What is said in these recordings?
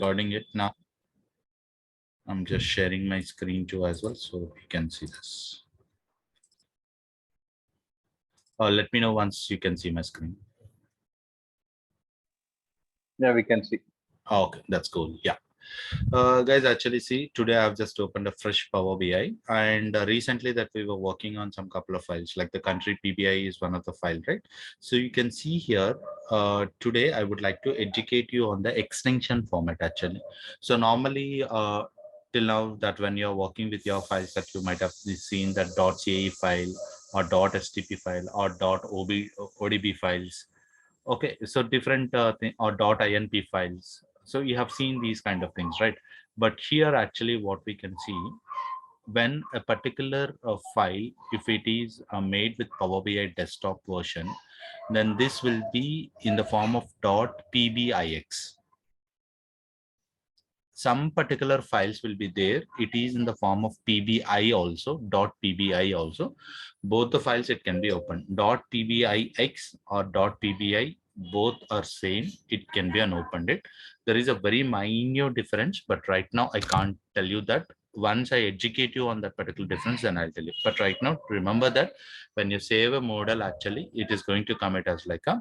recording it now. I'm just sharing my screen too as well, so you can see this. Let me know once you can see my screen. Yeah, we can see. Okay, that's cool. Yeah. Guys, actually see, today I've just opened a fresh Power BI, and recently that we were working on some couple of files, like the country PBI is one of the file, right? So you can see here, today I would like to educate you on the extension format actually. So normally, till now that when you're working with your files that you might have seen that .cae file or .stp file or .odb files. Okay, so different thing or .inp files. So you have seen these kind of things, right? But here actually what we can see, when a particular file, if it is made with Power BI desktop version, then this will be in the form of .pbix. Some particular files will be there. It is in the form of PBI also, .pbi also. Both the files it can be opened. .pbix or .pbi, both are same. It can be unopened. It. There is a very minor difference, but right now I can't tell you that. Once I educate you on that particular difference, then I'll tell you. But right now, remember that when you save a model, actually, it is going to come it as like a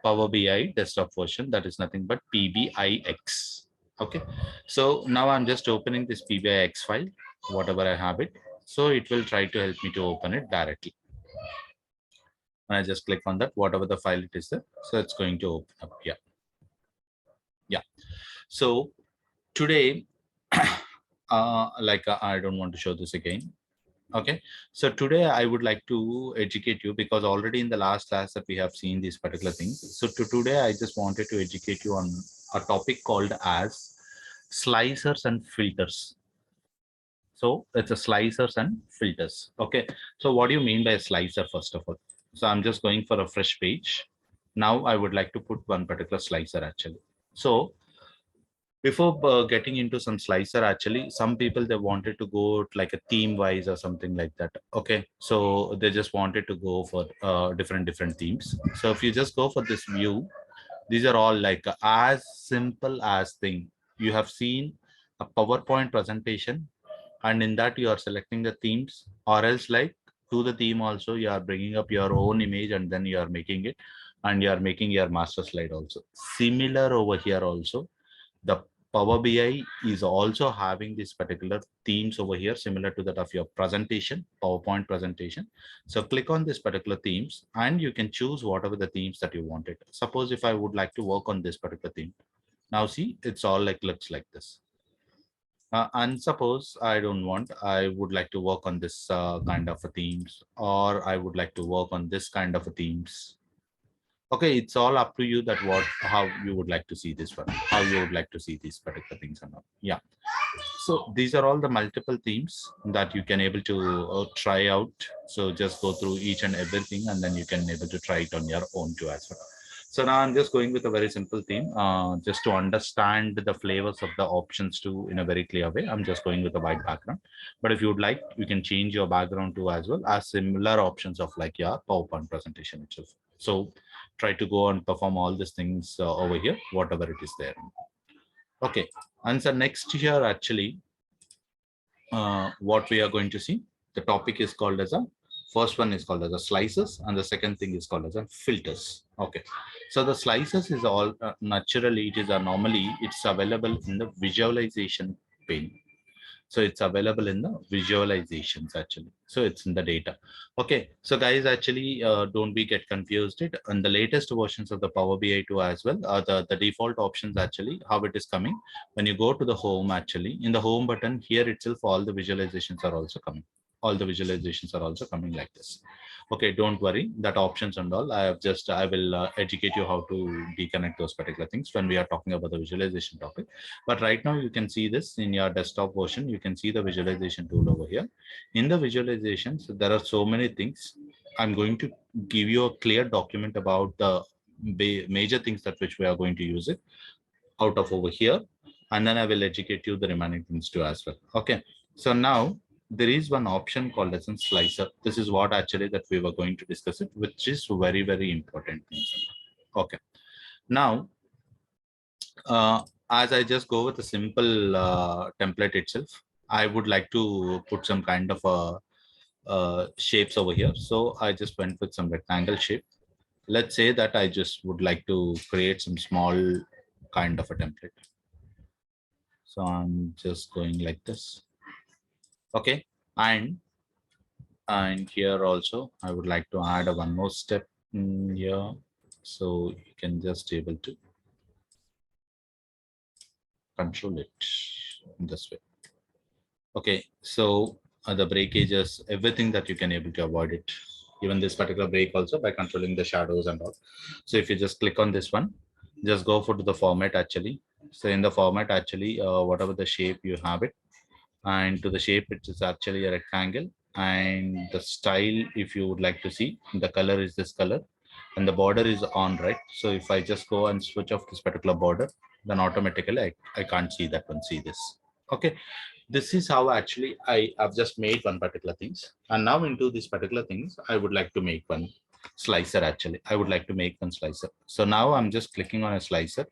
Power BI desktop version. That is nothing but PBIX. Okay, so now I'm just opening this PBIX file, whatever I have it. So it will try to help me to open it directly. And I just click on that, whatever the file it is there. So it's going to open up. Yeah. Yeah. So today, I don't want to show this again. Okay, so today I would like to educate you because already in the last class that we have seen these particular things. So today I just wanted to educate you on a topic called as slicers and filters. So it's a slicers and filters. Okay, so what do you mean by a slicer first of all? So I'm just going for a fresh page. Now I would like to put one particular slicer actually. So before getting into some slicer, actually some people they wanted to go like a theme wise or something like that. Okay, so they just wanted to go for different themes. So if you just go for this view, these are all like as simple as thing. You have seen a PowerPoint presentation, and in that you are selecting the themes, or else like to the theme also you are bringing up your own image and then you are making it, and you are making your master slide also. Similar over here also, the Power BI is also having this particular themes over here, similar to that of your presentation, PowerPoint presentation. So click on this particular themes and you can choose whatever the themes that you wanted. Suppose if I would like to work on this particular theme. Now see, it's all like looks like this. And suppose I don't want, I would like to work on this kind of a themes, or I would like to work on this kind of a themes. Okay, it's all up to you that how you would like to see this one, how you would like to see these particular things or not. Yeah. So these are all the multiple themes that you can able to try out. So just go through each and everything, and then you can able to try it on your own too as well. So now I'm just going with a very simple theme, just to understand the flavors of the options too in a very clear way. I'm just going with a white background, but if you would like, you can change your background too as well as similar options of like your PowerPoint presentation itself. So try to go and perform all these things over here, whatever it is there. Okay, and so next here actually, what we are going to see, the topic is called as a, first one is called as a slices, and the second thing is called as a filters. Okay, so the slices is all naturally it is a normally it's available in the visualization pane. So it's available in the visualizations actually. So it's in the data. Okay, so guys actually don't be get confused it, and the latest versions of the Power BI 2 as well, the default options actually how it is coming. When you go to the home, actually in the home button here itself, all the visualizations are also coming. All the visualizations are also coming like this. Okay, don't worry that options and all, I will educate you how to deconnect those particular things when we are talking about the visualization topic. But right now you can see this in your desktop version. You can see the visualization tool over here. In the visualizations, there are so many things. I'm going to give you a clear document about the major things that which we are going to use it out of over here. And then I will educate you the remaining things too as well. Okay. So now there is one option called as a slicer. This is what actually that we were going to discuss it, which is very, very important. Okay. Now, as I just go with a simple template itself, I would like to put some kind of shapes over here. So I just went with some rectangle shape. Let's say that I just would like to create some small kind of a template. So I'm just going like this. Okay. And here also, I would like to add a one more step in here. So you can just able to control it in this way. Okay, so the breakages, everything that you can able to avoid it. Even this particular break also by controlling the shadows and all. So if you just click on this one, just go for to the format actually. So in the format actually, whatever the shape you have it, and to the shape it is actually a rectangle, and the style if you would like to see, the color is this color, and the border is on, right? So if I just go and switch off this particular border, then automatically I can't see that one, see this. Okay, this is how actually I have just made one particular things. And now into these particular things, I would like to make one slicer actually. I would like to make one slicer. So now I'm just clicking on a slicer.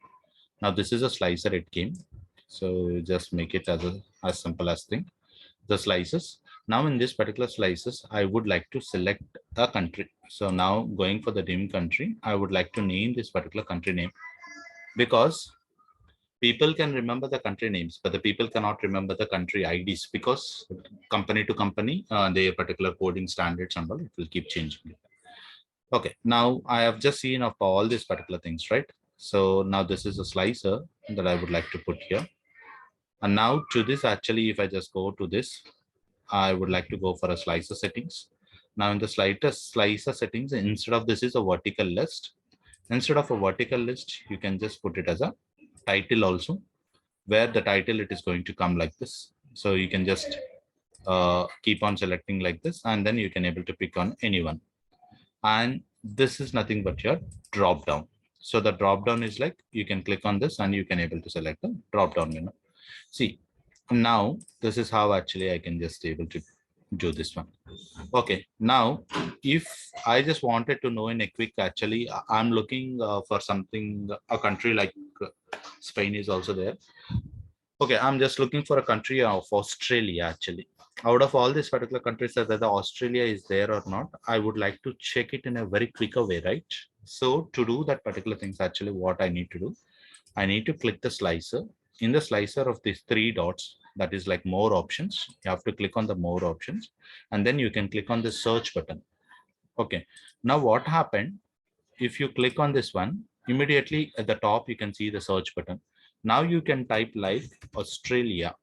Now this is a slicer it came. So just make it as simple as thing. The slices. Now in this particular slices, I would like to select a country. So now going for the dim country, I would like to name this particular country name, because people can remember the country names, but the people cannot remember the country IDs, because company to company, their particular coding standards and all, it will keep changing. Okay, now I have just seen of all these particular things, right? So now this is a slicer that I would like to put here. And now to this, actually, if I just go to this, I would like to go for a slicer settings. Now in the slicer settings, instead of this is a vertical list. Instead of a vertical list, you can just put it as a title also, where the title it is going to come like this. So you can just keep on selecting like this, and then you can able to pick on anyone. And this is nothing but your drop down. So the drop down is like you can click on this and you can able to select the drop down menu. See, now this is how actually I can just able to do this one. Okay, now if I just wanted to know in a quick, actually I'm looking for something, a country like Spain is also there. Okay, I'm just looking for a country of Australia actually. Out of all these particular countries, whether the Australia is there or not, I would like to check it in a very quicker way, right? So to do that particular things, actually what I need to do, I need to click the slicer. In the slicer of these three dots, that is like more options. You have to click on the more options, and then you can click on the search button. Okay, now what happened? If you click on this one, immediately at the top, you can see the search button. Now you can type like Australia,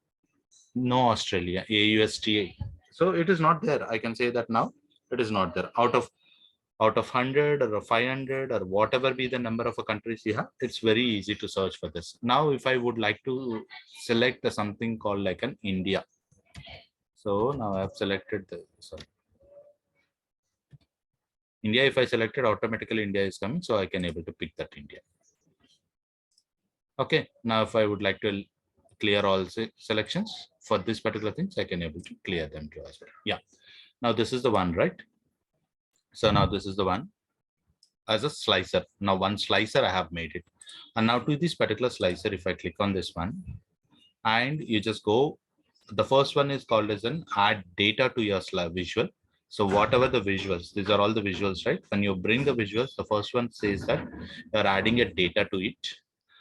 no Australia, AUSTA. So it is not there. I can say that now it is not there. Out of 100 or 500 or whatever be the number of countries you have, it's very easy to search for this. Now, if I would like to select something called like an India. So now I've selected the, sorry, India. If I selected, automatically India is coming. So I can able to pick that India. Okay. Now, if I would like to clear all selections for this particular things, I can able to clear them too as well. Yeah. Now this is the one, right? So now this is the one as a slicer. Now one slicer I have made it. And now to this particular slicer, if I click on this one and you just go, the first one is called as an add data to your visual. So whatever the visuals, these are all the visuals, right? When you bring the visuals, the first one says that you're adding a data to it.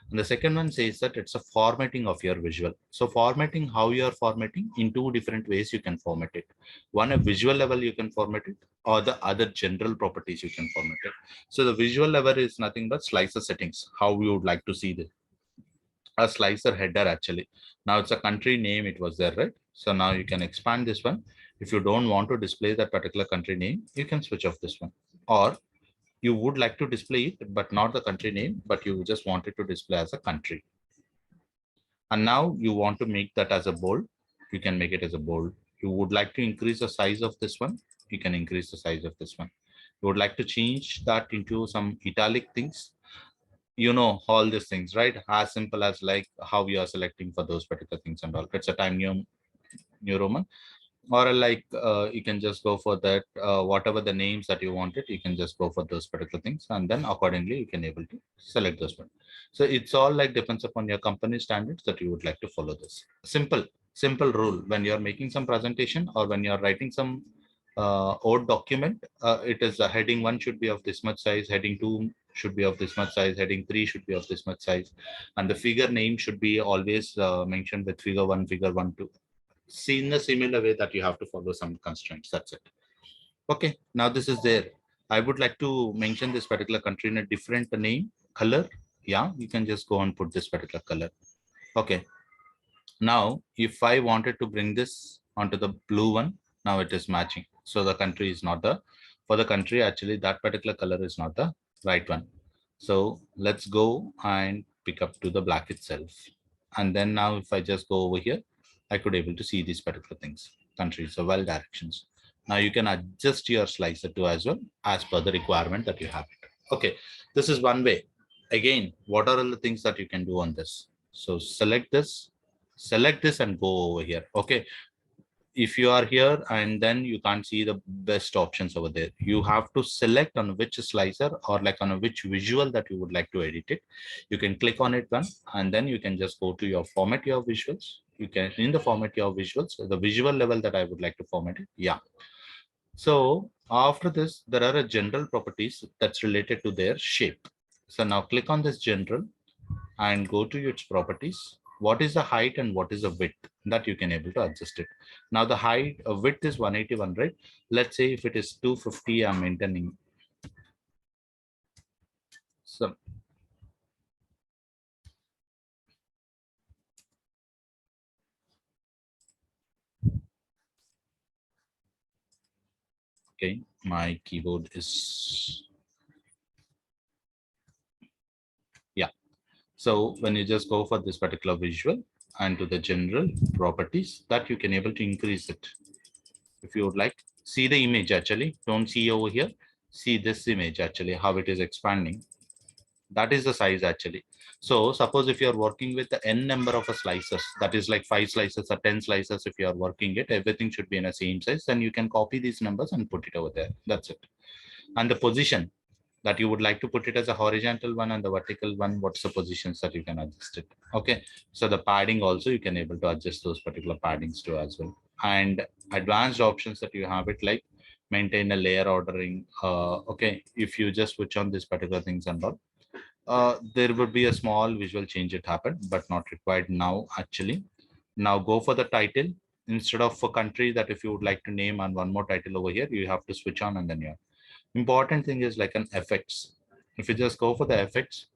And the second one says that it's a formatting of your visual. So formatting, how you are formatting, in two different ways you can format it. One, a visual level you can format it, or the other general properties you can format it. So the visual level is nothing but slicer settings, how you would like to see this. A slicer header actually. Now it's a country name, it was there, right? So now you can expand this one. If you don't want to display that particular country name, you can switch off this one. Or you would like to display it, but not the country name, but you just want it to display as a country. And now you want to make that as a bold, you can make it as a bold. You would like to increase the size of this one, you can increase the size of this one. You would like to change that into some italic things, you know, all these things, right? As simple as like how we are selecting for those particular things and all. It's a time new Roman. or like you can just go for that, whatever the names that you wanted, you can just go for those particular things, and then accordingly you can able to select those one. So it's all like depends upon your company standards that you would like to follow this simple rule. When you're making some presentation or when you're writing some old document, it is a heading 1 should be of this much size, heading 2 should be of this much size, heading 3 should be of this much size, and the figure name should be always mentioned with figure 1, figure 1, 2. See, in a similar way that you have to follow some constraints. That's it. Okay, now this is there. I would like to mention this particular country in a different name, color. Yeah, you can just go and put this particular color. Okay, now if I wanted to bring this onto the blue one, now it is matching. So the country is not the, for the country, actually that particular color is not the right one. So let's go and pick up to the black itself. And then now if I just go over here, I could able to see these particular things, countries, so well directions. Now you can adjust your slicer to as well as per the requirement that you have it. Okay, this is one way. Again, what are all the things that you can do on this? So select this and go over here. Okay, if you are here and then you can't see the best options over there, you have to select on which slicer or like on which visual that you would like to edit it. You can click on it one, and then you can just go to your format your visuals. You can in the format your visuals, the visual level that I would like to format it. Yeah, so after this there are a general properties that's related to their shape. So now click on this general and go to its properties. What is the height and what is the width, that you can able to adjust it. Now the height width is 181, right? Let's say if it is 250, I'm maintaining. So okay, my keyboard is, yeah. So when you just go for this particular visual and to the general properties, that you can able to increase it. If you would like, see the image actually, don't see over here, see this image actually, how it is expanding. That is the size actually. So suppose if you are working with the n number of a slices, that is like 5 slices or 10 slices, if you are working it, everything should be in the same size, then you can copy these numbers and put it over there. That's it. And the position that you would like to put it as a horizontal one and the vertical one, what's the positions that you can adjust it. Okay, so the padding also you can able to adjust those particular paddings too as well. And advanced options that you have it, like maintain a layer ordering. Okay, if you just switch on these particular things and all, there would be a small visual change it happened, but not required now actually. Now go for the title instead of a country, that if you would like to name and one more title over here, you have to switch on, and then yeah. Important thing is like an effects. If you just go for the effects,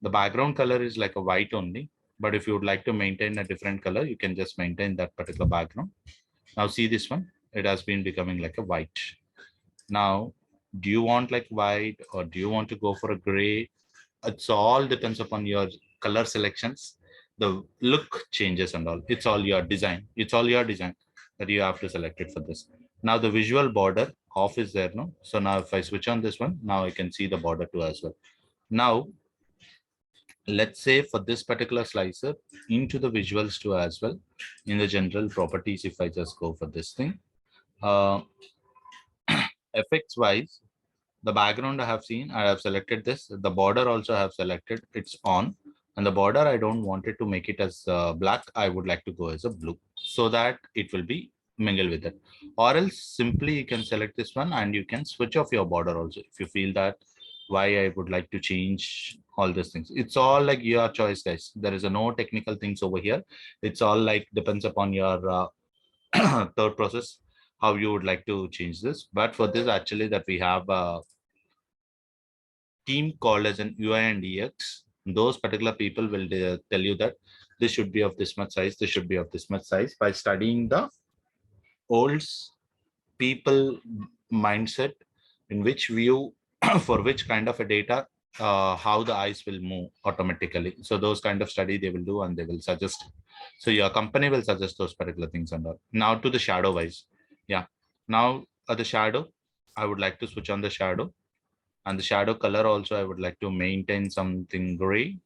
the background color is like a white only, but if you would like to maintain a different color, you can just maintain that particular background. Now see this one, it has been becoming like a white. Now, do you want like white or do you want to go for a gray? It's all depends upon your color selections. The look changes and all, it's all your design, it's all your design that you have to select it for this. Now the visual border off is there, no? So now if I switch on this one, now I can see the border too as well. Now let's say for this particular slicer, into the visuals too as well, in the general properties, if I just go for this thing, uh effects wise, the background I have seen, I have selected this. The border also I have selected, it's on. And the border, I don't want it to make it as black. I would like to go as a blue so that it will be mingle with it. Or else simply you can select this one and you can switch off your border also. If you feel that why I would like to change all these things. It's all like your choice, guys. There is a no technical things over here. It's all like depends upon your third process, how you would like to change this. But for this actually that we have team called as an UI and EX, those particular people will tell you that this should be of this much size, this should be of this much size, by studying the old people mindset, in which view for which kind of a data, how the eyes will move automatically. So those kind of study they will do and they will suggest. So your company will suggest those particular things and all. Now to the shadow wise. Yeah. Now the shadow, I would like to switch on the shadow, and the shadow color also I would like to maintain something gray,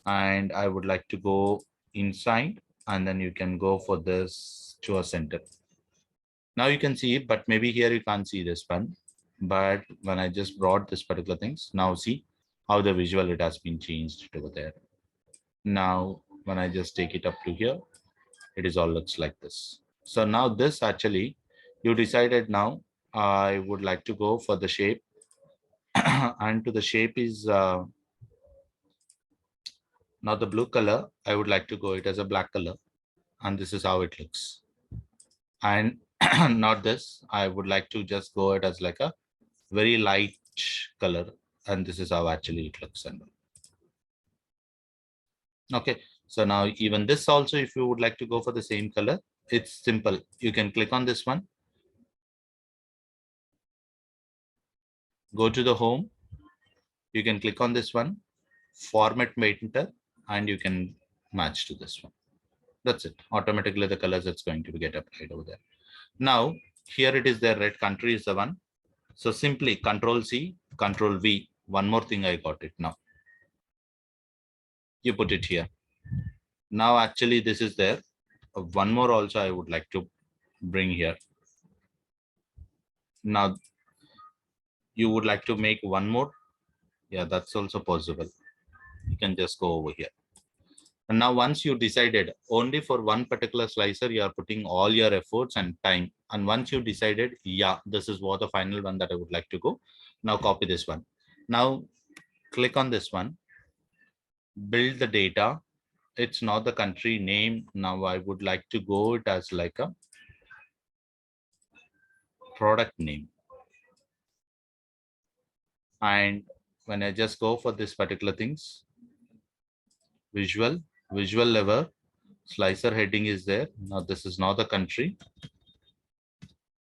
and I would like to go inside, and then you can go for this to a center. Now you can see, but maybe here you can't see this one. But when I just brought this particular things, now see how the visual it has been changed over there. Now, when I just take it up to here, it is all looks like this. So now this actually, you decided now, I would like to go for the shape and to the shape is now the blue color. I would like to go it as a black color and this is how it looks. And not this, I would like to just go it as like a very light color and this is how actually it looks. And okay, so now even this also, if you would like to go for the same color, it's simple. You can click on this one, go to the home, you can click on this one, format painter, and you can match to this one. That's it. Automatically the colors that's going to be get applied over there. Now here it is, the red country is the one. So simply Control C, Control V. One more thing I got it now. You put it here. Now actually this is there. One more also I would like to bring here. Now you would like to make one more. Yeah, that's also possible. You can just go over here. And now once you decided only for one particular slicer, you are putting all your efforts and time. And once you decided, yeah, this is what the final one that I would like to go. Now copy this one. Now click on this one, build the data. It's not the country name. Now I would like to go it as like a product name. And when I just go for this particular things, visual level, slicer heading is there. Now this is not the country.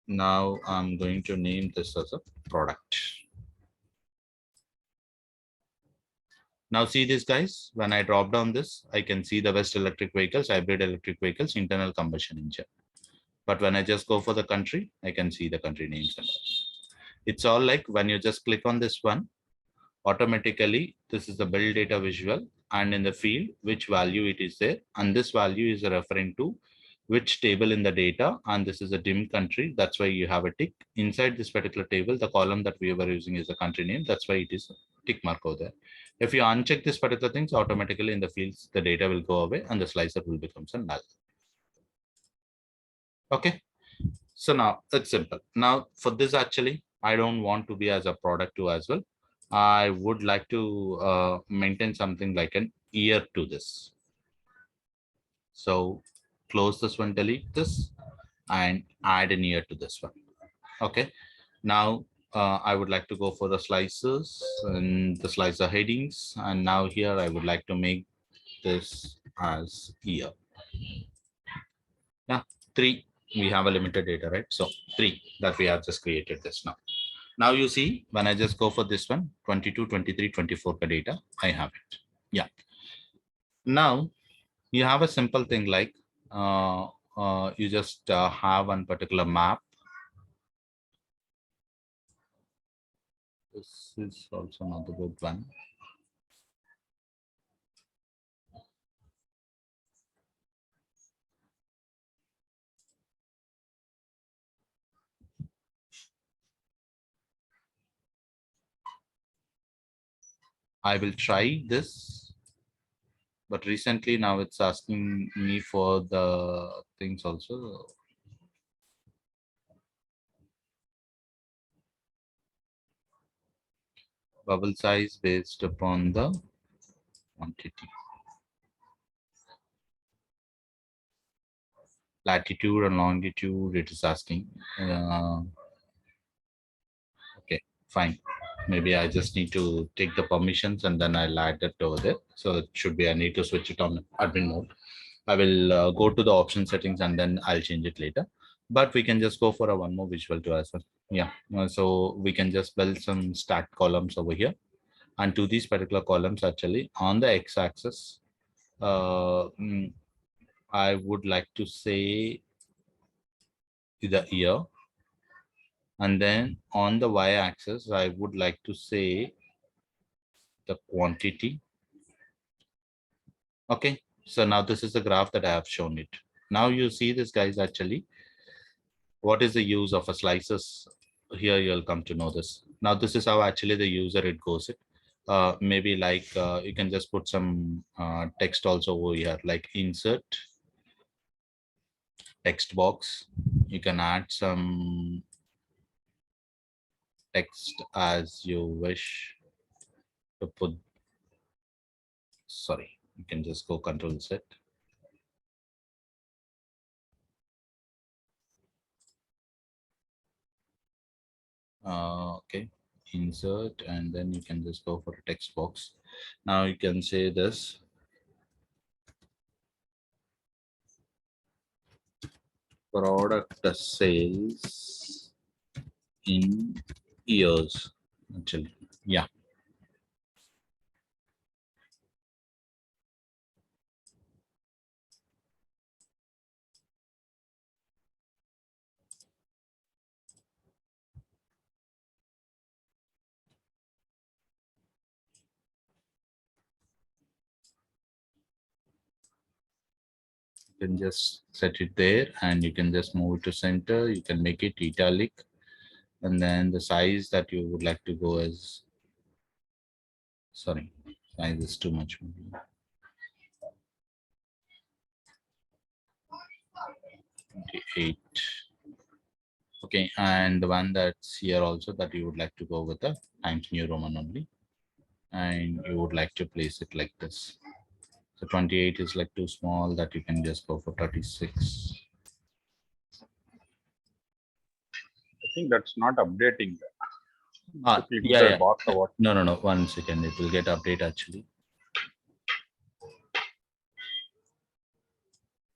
Now I'm going to name this as a product. Now see this guys, when I drop down this, I can see the West electric vehicles, hybrid electric vehicles, internal combustion engine. But when I just go for the country, I can see the country names and all. It's all like when you just click on this one, automatically this is the build data visual and in the field which value it is there, and this value is referring to which table in the data, and this is a dim country. That's why you have a tick inside this particular table. The column that we were using is the country name. That's why it is tick mark over there. If you uncheck this particular things, automatically in the fields the data will go away and the slicer will become a null. Okay, so now it's simple. Now for this actually I don't want to be as a product too as well. I would like to maintain something like an year to this. So close this one, delete this, and add an year to this one. Okay. Now I would like to go for the slices and the slicer headings. And now here I would like to make this as year. Yeah, 3. We have a limited data, right? So 3 that we have just created this now. Now you see, when I just go for this one, 22, 23, 24 data, I have it. Yeah. Now you have a simple thing like you just have one particular map. This is also not a good one. I will try this, but recently now it's asking me for the things also. Bubble size based upon the quantity. Latitude and longitude, it is asking. Okay, fine. Maybe I just need to take the permissions and then I'll add it over there. So it should be, I need to switch it on admin mode. I will go to the option settings and then I'll change it later. But we can just go for a one more visual to as well. Yeah, so we can just build some stat columns over here. And to these particular columns, actually, on the x-axis, I would like to say the year. And then on the y-axis, I would like to say the quantity. Okay, so now this is the graph that I have shown it. Now you see this guys actually, What is the use of a slices? Here you'll come to know this. Now this is how actually the user it goes it. Maybe like you can just put some text also over here, like insert text box. You can add some text as you wish to put. Sorry, you can just go Control Z. Okay, insert, and then you can just go for a text box. Now you can say this product sales in years. Actually, yeah, you can just set it there, and you can just move it to center. You can make it italic, and then the size that you would like to go is, sorry, size is too much. 28. Okay, and the one that's here also that you would like to go with the Times New Roman only, and you would like to place it like this. So 28 is like too small, that you can just go for 36. I think that's not updating. Click Yeah, the yeah. box or what? No. 1 second, it will get update actually.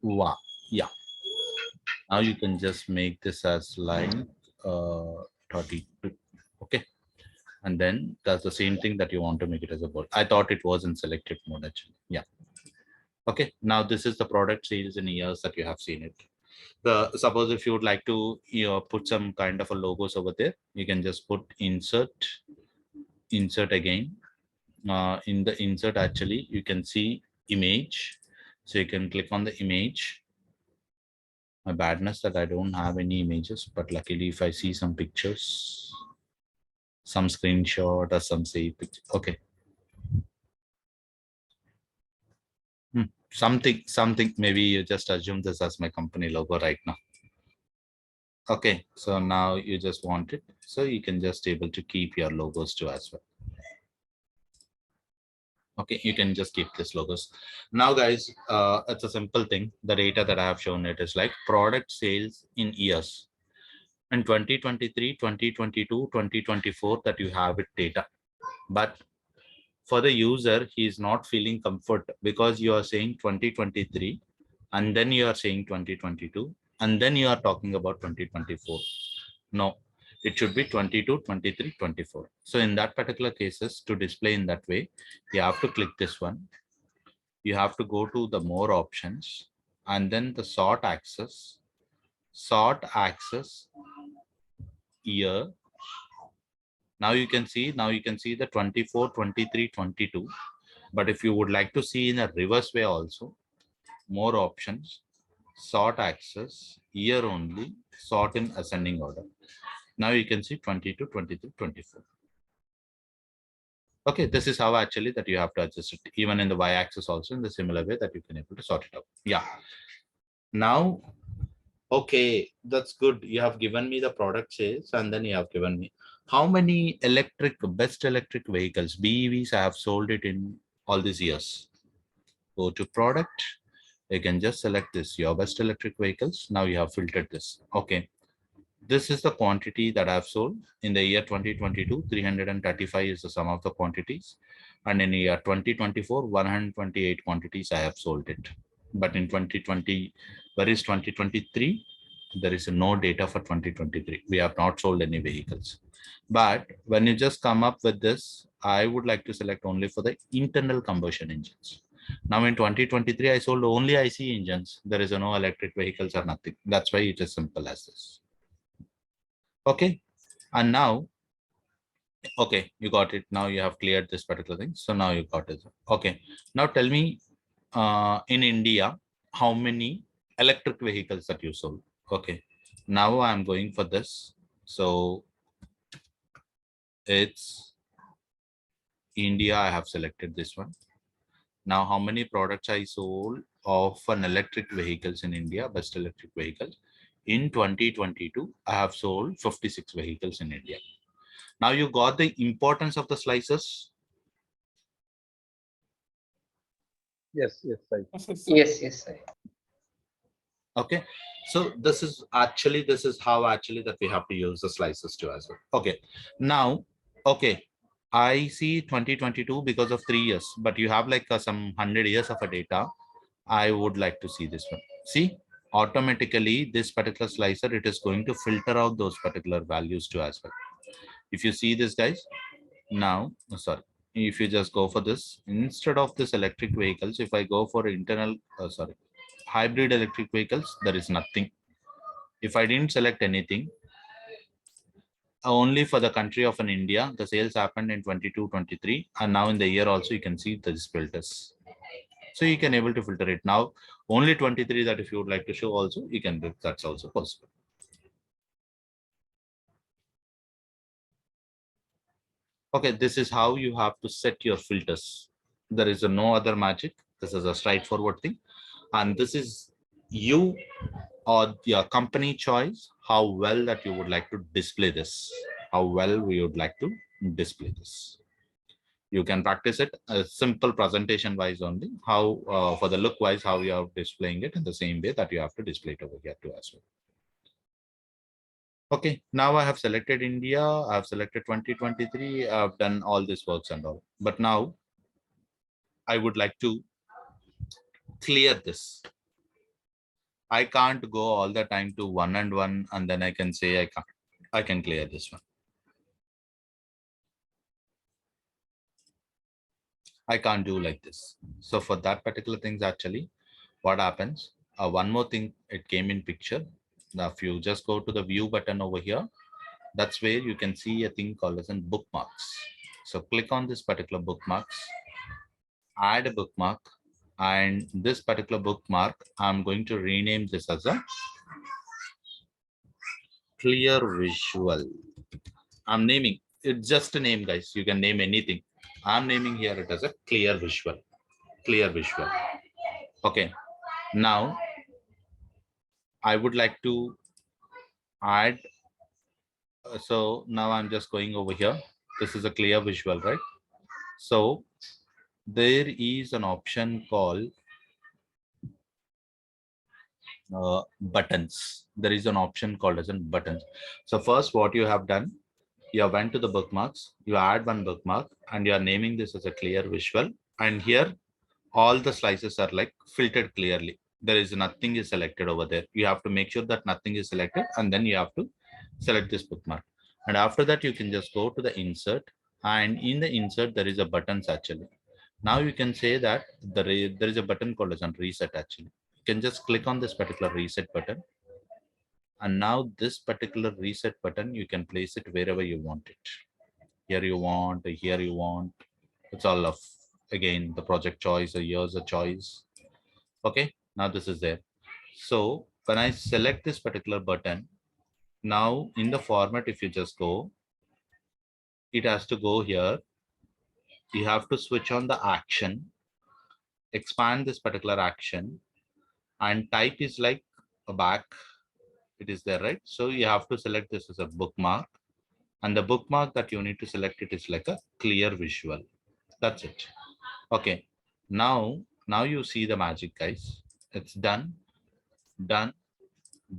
Wow. Yeah. Now you can just make this as line 32. Okay. And then that's the same thing that you want to make it as a bold. I thought it was in selected mode actually. Yeah. Okay. Now this is the product sales in years that you have seen it. The suppose if you would like to put some kind of a logos over there, you can just put insert again. In the insert actually you can see image, so you can click on the image. My badness that I don't have any images, but luckily if I see some pictures, some screenshot or some say picture. Okay. Something maybe you just assume this as my company logo right now. Okay, so now you just want it, so you can just able to keep your logos too as well. Okay, you can just keep this logos. Now guys, it's a simple thing. The data that I have shown it is like product sales in years. In 2023, 2022, 2024 that you have it data. But for the user, he is not feeling comfort because you are saying 2023 and then you are saying 2022 and then you are talking about 2024. No, it should be 22, 23, 24. So in that particular cases, to display in that way, you have to click this one. You have to go to the more options and then the sort axis year. Now you can see the 24, 23, 22. But if you would like to see in a reverse way also, more options, sort axis, year only, sort in ascending order. Now you can see 22, 23, 24. Okay, this is how actually that you have to adjust it, even in the y-axis also in the similar way that you can able to sort it out. Yeah. Now, okay, that's good. You have given me the product sales and then you have given me how many best electric vehicles, BEVs, I have sold it in all these years. Go to product. You can just select this, your best electric vehicles. Now you have filtered this. Okay. This is the quantity that I've sold in the year 2022. 335 is the sum of the quantities. And in the year 2024, 128 quantities I have sold it. But in 2020, where is 2023? There is no data for 2023. We have not sold any vehicles. But when you just come up with this, I would like to select only for the internal combustion engines. Now in 2023, I sold only IC engines. There is no electric vehicles or nothing. That's why it is simple as this. Okay. And now, okay, you got it. Now you have cleared this particular thing. So now you got it. Okay. Now tell me, in India, how many electric vehicles that you sold? Okay. Now I'm going for this. So it's India. I have selected this one. Now, how many products I sold of an electric vehicles in India, best electric vehicles? In 2022, I have sold 56 vehicles in India. Now you got the importance of the slices. Yes, yes, I. Yes, yes, sir. Okay. So this is how actually that we have to use the slices to as well. Okay. Now, okay. I see 2022 because of 3 years, but you have like some 100 years of a data. I would like to see this one. See, automatically this particular slicer, it is going to filter out those particular values too as well. If you see this, guys, now, sorry, if you just go for this, instead of this electric vehicles, if I go for internal, sorry, hybrid electric vehicles, there is nothing. If I didn't select anything, only for the country of an India, the sales happened in 22, 23, and now in the year also you can see this filters. So you can able to filter it now. Only 23 that if you would like to show also, you can do, that's also possible. Okay, this is how you have to set your filters. There is no other magic. This is a straightforward thing. And this is you or your company choice, how well that you would like to display this, how well we would like to display this. You can practice it a simple presentation wise only, how for the look wise, how you are displaying it in the same way that you have to display it over here too as well. Okay, now I have selected India, I have selected 2023, I've done all these works and all. But now I would like to clear this. I can't go all the time to one and then I can say I can clear this one. I can't do like this. So for that particular things, actually, what happens? One more thing, it came in picture. Now, if you just go to the view button over here, that's where you can see a thing called as in bookmarks. So click on this particular bookmarks, add a bookmark, and this particular bookmark, I'm going to rename this as a clear visual. I'm naming it's just a name, guys. You can name anything. I'm naming here it as a clear visual. Clear visual. Okay. Now I would like to add. So now I'm just going over here. This is a clear visual, right? So there is an option called buttons. There is an option called as in buttons. So first, what you have done, you went to the bookmarks, you add one bookmark, and you are naming this as a clear visual. And here, all the slices are like filtered clearly. There is nothing is selected over there. You have to make sure that nothing is selected, and then you have to select this bookmark. And after that, you can just go to the insert, and in the insert, there is a buttons actually. Now you can say that there is a button called as on reset actually. You can just click on this particular reset button. And now this particular reset button, you can place it wherever you want it. Here you want, here you want. It's all of, again, the project choice, or here's a choice. Okay, now this is there. So when I select this particular button, now in the format, if you just go, it has to go here. You have to switch on the action, expand this particular action, and type is like a back. It is there, right? So you have to select this as a bookmark, and the bookmark that you need to select it is like a clear visual. That's it. Okay. Now you see the magic, guys. It's done, done,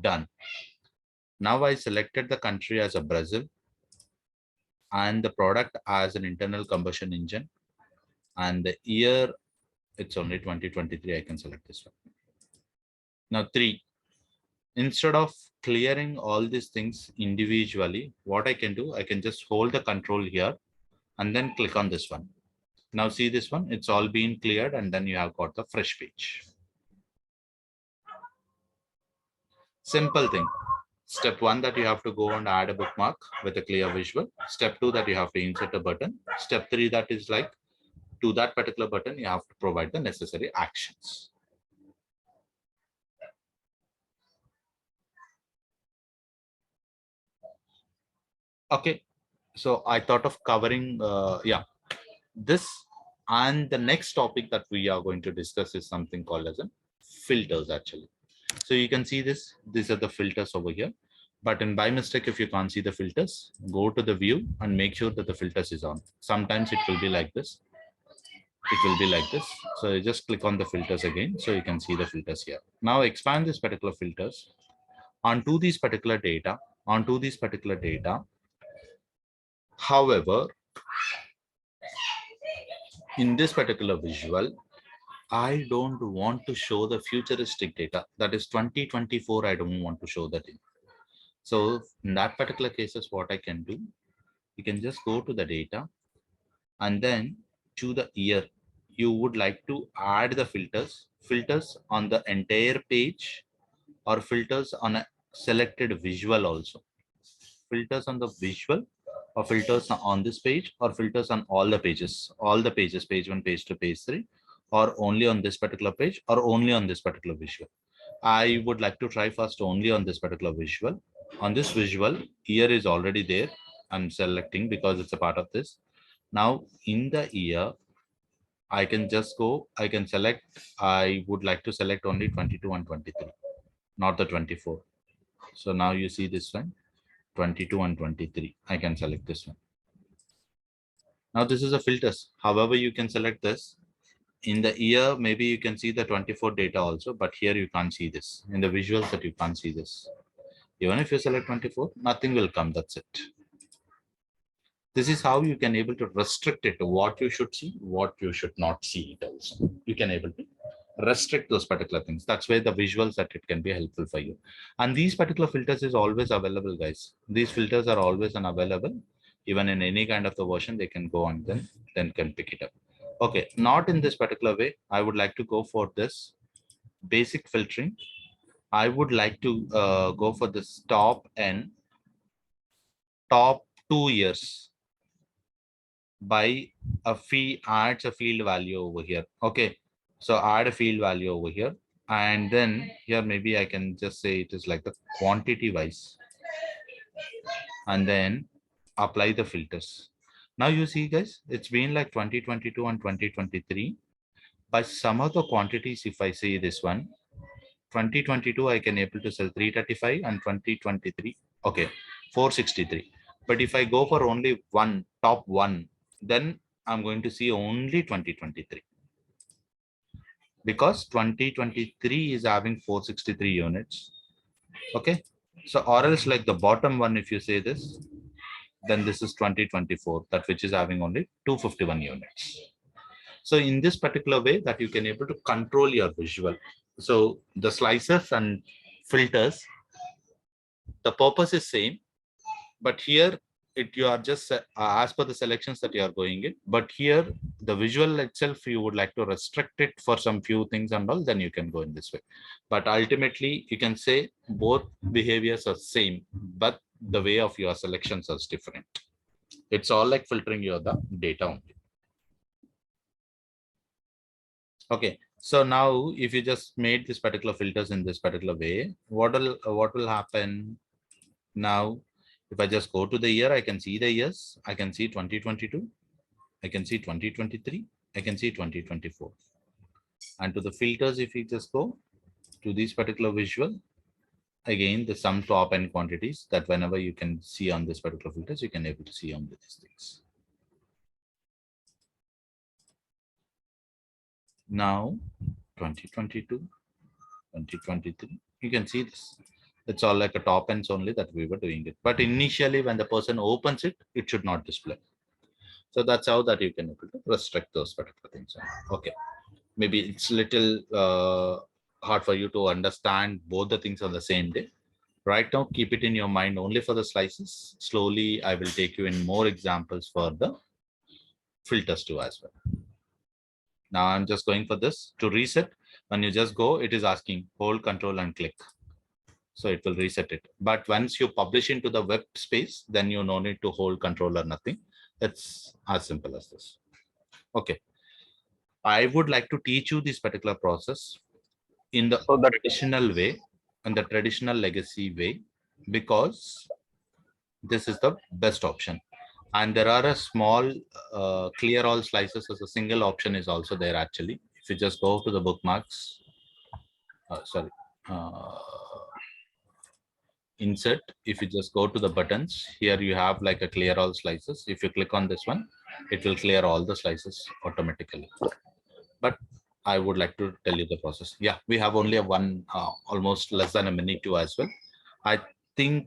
done. Now I selected the country as a Brazil and the product as an internal combustion engine, and the year it's only 2023. I can select this one. Now 3. Instead of clearing all these things individually, what I can do, I can just hold the control here and then click on this one. Now see this one, it's all been cleared, and then you have got the fresh page. Simple thing. Step 1 that you have to go and add a bookmark with a clear visual. Step 2 that you have to insert a button. Step 3 that is like to that particular button, you have to provide the necessary actions. Okay, so I thought of covering, this, and the next topic that we are going to discuss is something called as a filters actually. So you can see this, these are the filters over here. But in by mistake, if you can't see the filters, go to the view and make sure that the filters is on. Sometimes it will be like this. It will be like this. So you just click on the filters again. So you can see the filters here. Now expand this particular filters onto these particular data, onto these particular data. However, in this particular visual, I don't want to show the futuristic data. That is 2024. I don't want to show that in. So in that particular cases, what I can do, you can just go to the data and then to the year. You would like to add the filters on the entire page or filters on a selected visual also. Filters on the visual or filters on this page or filters on all the pages, page 1, page 2, page 3, or only on this particular page or only on this particular visual. I would like to try first only on this particular visual. On this visual, year is already there. I'm selecting because it's a part of this. Now in the year, I can just go, I can select, I would like to select only 22 and 23, not the 24. So now you see this one, 22 and 23. I can select this one. Now this is a filters. However, you can select this. In the year, maybe you can see the 24 data also, but here you can't see this. In the visuals that you can't see this. Even if you select 24, nothing will come. That's it. This is how you can able to restrict it to what you should see, what you should not see it also. You can able to restrict those particular things. That's where the visuals that it can be helpful for you. And these particular filters is always available, guys. These filters are always unavailable. Even in any kind of the version, they can go on then can pick it up. Okay, not in this particular way. I would like to go for this basic filtering. I would like to go for this top 2 years by a fee adds a field value over here. Okay, so add a field value over here, and then here maybe I can just say it is like the quantity wise, and then apply the filters. Now you see, guys, it's been like 2022 and 2023. By some of the quantities, if I say this one, 2022 I can able to sell 335 and 2023, okay, 463. But if I go for only one top one, then I'm going to see only 2023 because 2023 is having 463 units. Okay, so or else like the bottom one, if you say this, then this is 2024, that which is having only 251 units. So in this particular way that you can able to control your visual. So the slices and filters, the purpose is same, but here it you are just as per the selections that you are going in, but here the visual itself you would like to restrict it for some few things and all, then you can go in this way. But ultimately you can say both behaviors are same, but the way of your selections is different. It's all like filtering your the data only. Okay, so now if you just made this particular filters in this particular way, what will happen now? If I just go to the year, I can see the years. I can see 2022. I can see 2023. I can see 2024. And to the filters, if you just go to this particular visual, again, the sum top and quantities that whenever you can see on this particular filters, you can able to see on these things. Now, 2022, 2023, you can see this. It's all like a top ends only that we were doing it. But initially, when the person opens it, it should not display. So that's how that you can able to restrict those particular things. Okay, maybe it's little hard for you to understand both the things on the same day. Right now, keep it in your mind only for the slices. Slowly, I will take you in more examples for the filters too as well. Now I'm just going for this to reset. When you just go, it is asking hold, control, and click. So it will reset it. But once you publish into the web space, then you no need to hold, control, or nothing. It's as simple as this. Okay. I would like to teach you this particular process in the So that traditional way and the traditional legacy way, because this is the best option. And there are a small clear all slices as a single option is also there actually. If you just go to the bookmarks, sorry, uh, insert, if you just go to the buttons, here you have like a clear all slices. If you click on this one, it will clear all the slices automatically. But I would like to tell you the process. Yeah, we have only a one, almost less than a minute to as well. I think,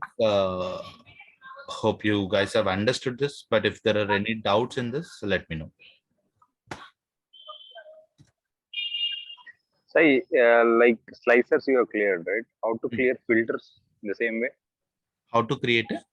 hope you guys have understood this, but if there are any doubts in this, let me know. Sai, like slicers you have cleared, right? How to clear filters in the same way? How to create it?